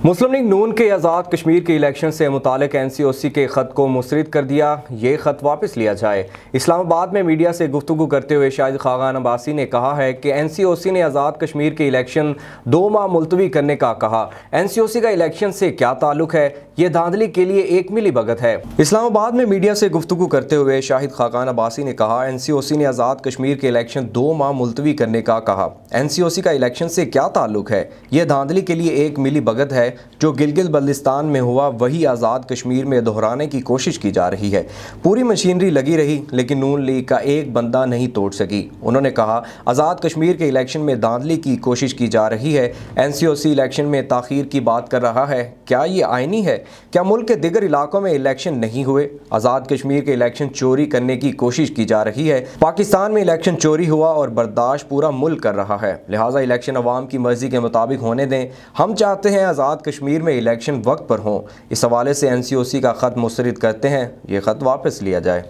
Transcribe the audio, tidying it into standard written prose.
मुस्लिम league नून के आज़ाद कश्मीर के election से मुतालिक NCOC के ख़त को मुस्तरद कर दिया। ये ख़त वापस लिया जाए। इस्लामाबाद में मीडिया से गुफ्तगू करते हुए शाहिद खाकान अब्बासी ने कहा है कि NCOC ने आज़ाद कश्मीर के इलेक्शन 2 माह मुलतवी करने का कहा। NCOC का इलेक्शन से क्या ताल्लुक है? ये धांधली के लिए एक मिली भगत है। इस्लामाबाद में मीडिया से गुफ्तगू करते हुए शाहिद खाकान अब्बासी ने कहा, NCOC ने आज़ाद कश्मीर के इलेक्शन 2 माह मुलतवी करने का कहा। NCOC का इलेक्शन से क्या ताल्लुक है? यह धांधली के लिए एक मिली भगत है। जो गिलगित बल्तिस्तान में हुआ वही आज़ाद कश्मीर में दोहराने की कोशिश की जा रही है। पूरी मशीनरी लगी रही लेकिन नून लीग का एक बंदा नहीं तोड़ सकी। उन्होंने कहा, आज़ाद कश्मीर के इलेक्शन में धांधली की कोशिश की जा रही है। NCOC इलेक्शन में ताख़ीर की बात कर रहा है। क्या ये आईनी है? क्या मुल्क के दिगर इलाकों में इलेक्शन नहीं हुए? आज़ाद कश्मीर के इलेक्शन चोरी करने की कोशिश की जा रही है। पाकिस्तान में इलेक्शन चोरी हुआ और बर्दाश्त पूरा मुल्क कर रहा है, लिहाजा इलेक्शन अवाम की मर्जी के मुताबिक होने दें। हम चाहते हैं आज़ाद कश्मीर में इलेक्शन वक्त पर हों। इस हवाले से NCOC का ख़त मुस्तरद करते हैं, ये ख़त वापस लिया जाए।